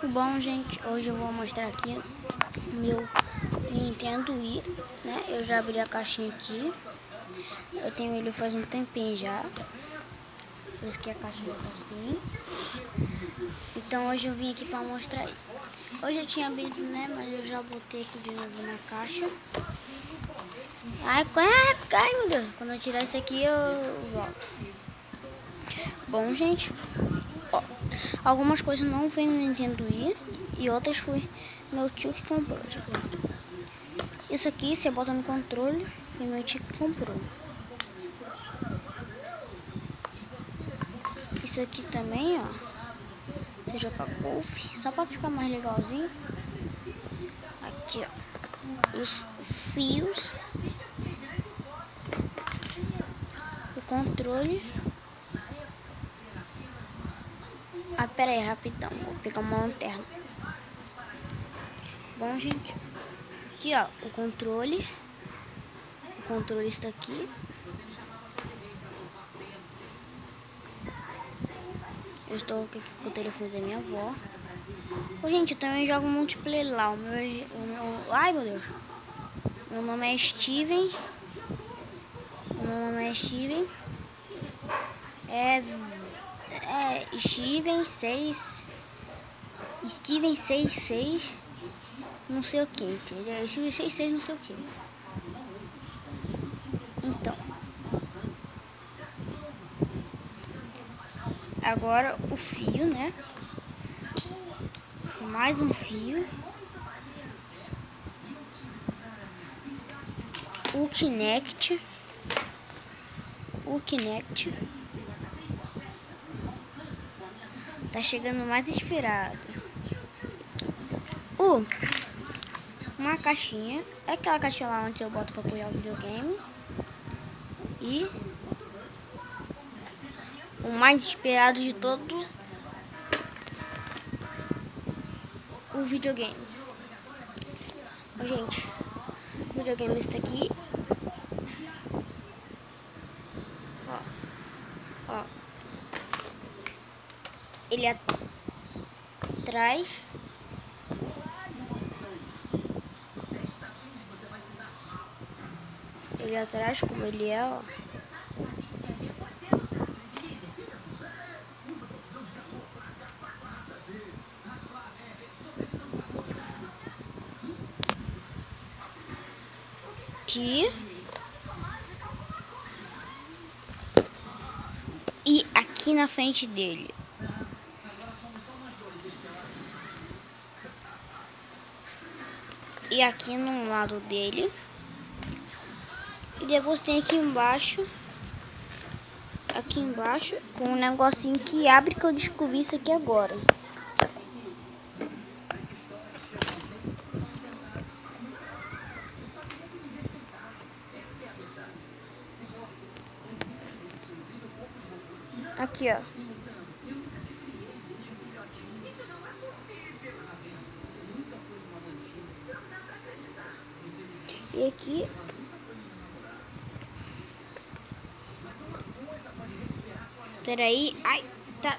Bom, gente, hoje eu vou mostrar aqui meu Nintendo Wii, né? Eu já abri a caixinha aqui. Eu tenho ele faz um tempinho já. Por isso que a caixinha tá assim. Então hoje eu vim aqui pra mostrar ele. Hoje eu tinha abrido, né? Mas eu já botei aqui de novo na caixa. Ai, meu Deus. Quando eu tirar isso aqui eu volto. Bom, gente, ó, algumas coisas não vem no Nintendo Wii e outras foi meu tio que comprou. Tipo, isso aqui você bota no controle, foi meu tio que comprou. Isso aqui também, ó, você joga golfe, só pra ficar mais legalzinho. Aqui, ó, os fios, o controle. Ah, pera aí, rapidão, vou pegar uma lanterna. Bom, gente, aqui, ó, o controle está aqui. Eu estou aqui com o telefone da minha avó. Ô, gente, eu também jogo multiplayer lá. Ai, meu Deus. Meu nome é Steven. É Steven 66. Não sei o que, entendeu? É Steven 66, não sei o que. Então. Agora o fio, né? Mais um fio. O Kinect. Tá chegando mais esperado. Uma caixinha. É aquela caixinha lá onde eu boto pra apoiar o videogame. E o mais esperado de todos, o videogame. Ó, gente, o videogame está aqui. Ó. Ele atrás. Ele atrás, como ele é, ó. Aqui. E aqui na frente dele. E aqui no lado dele. E depois tem aqui embaixo. Com um negocinho que abre, que eu descobri isso aqui agora. Aqui, ó. E aqui. Peraí. Ai, tá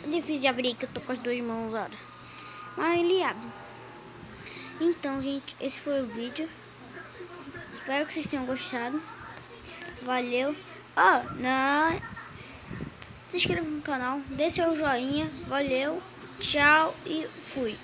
difícil de abrir, que eu tô com as duas mãos, olha. Mas ele abre. Então, gente, esse foi o vídeo. Espero que vocês tenham gostado. Valeu. Se inscreva no canal, dê seu joinha. Valeu, tchau e fui.